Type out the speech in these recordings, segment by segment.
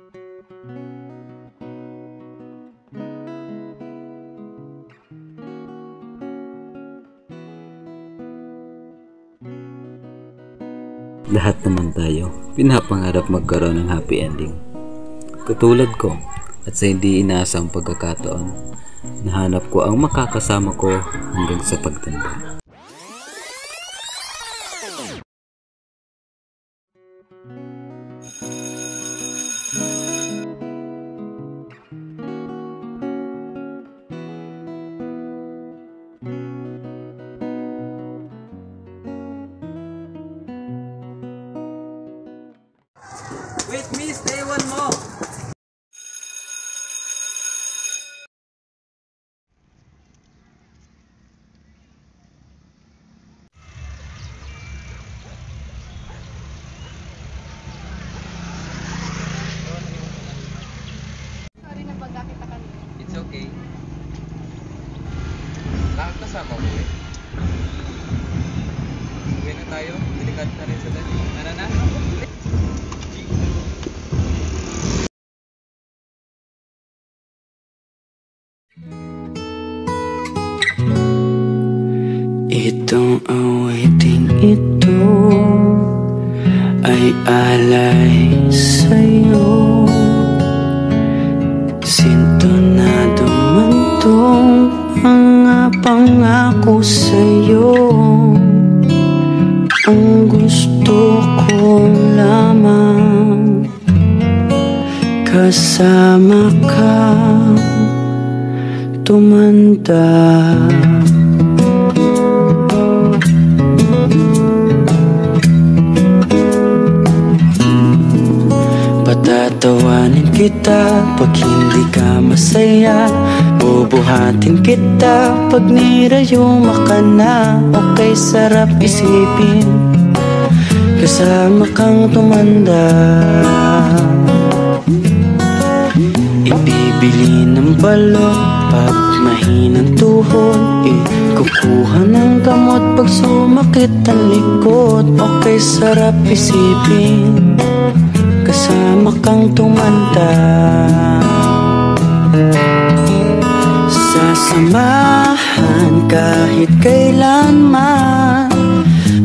Lahat naman tayo pinapangarap magkaroon ng happy ending. Katulad ko, at sa hindi inaasang pagkakataon, nahanap ko ang makakasama ko hanggang sa pagtanda. Wait, miss, stay one more. Sorry na pagkakita kanina. It's okay. Lahat kasama mo eh. Uwi na tayo. Delikado na rin sa dali. Ano na? Itong awiting ito ay alay sa'yo. Sintonado man tong mga pangako sa'yo. Ang gusto ko lamang kasama ka tumanda. Patatawanin kita pag hindi ka masaya. Bubuhatin kita pag nirayuma ka na. Okay, sarap isipin kasama kang tumanda. Ibibili ng balot pag mahinang tuhod. Kukuha ng gamot pag sumakit ang likod. Okay, sarap isipin kasama kang tumanda. Sasamahan kahit kailanman.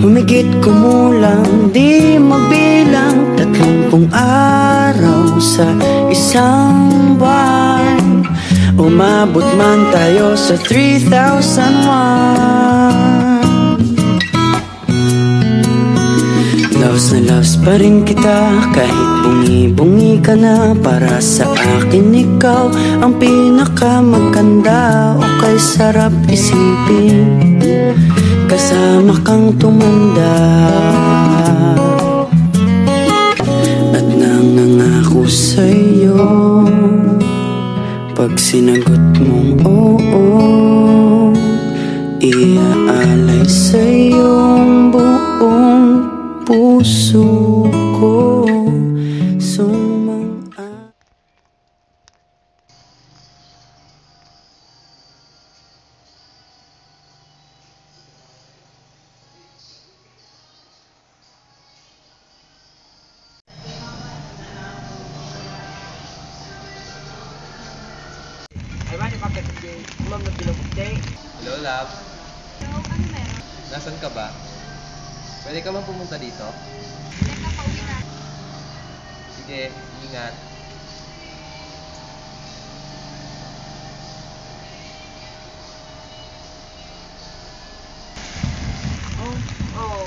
Humigit kumulang di mabilang 30 araw sa isang buwan. Umabot man tayo sa 3,001. Loves na loves pa rin kita kahit bungi-bungi ka na. Para sa akin ikaw ang pinakamaganda. Okay, sarap isipin kasama kang tumanda. At nangangako sa'yo pag sinagot mong oo, iaalay sa'yong buong puso ko. Ay, mani bakit hindi? Umam na pinabukte. Hello, love. Hello, ano meron? Nasaan ka ba? Pwede ka man pumunta dito? Teka, pauwi na. Sige, ingat. Oh.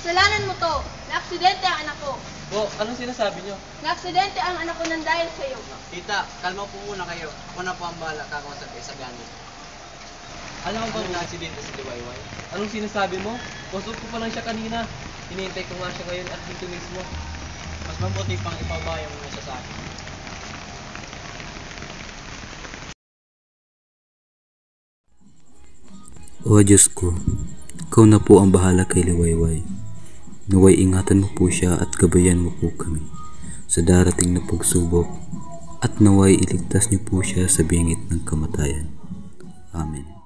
Kasalanan mo to. Na-aksidente ang anak ko. Bo, anong sinasabi nyo? Na-aksidente ang anak ko nang dahil sa'yo. Tita, kalma po muna kayo. Ako na po ang bahala kakausap kayo sa ganit. Alam mo bang na-aksidente si Liwayway? Anong sinasabi mo? Kusog ko pa lang siya kanina. Hinihintay ko nga siya ngayon at dito mismo. Mas mabuti pang ipabayang mo siya sa akin. O Diyos ko, ikaw na po ang bahala kay Liwayway. Naway ingatan mo po siya at gabayan mo po kami sa darating na pagsubok at naway iligtas niyo po siya sa bingit ng kamatayan. Amen.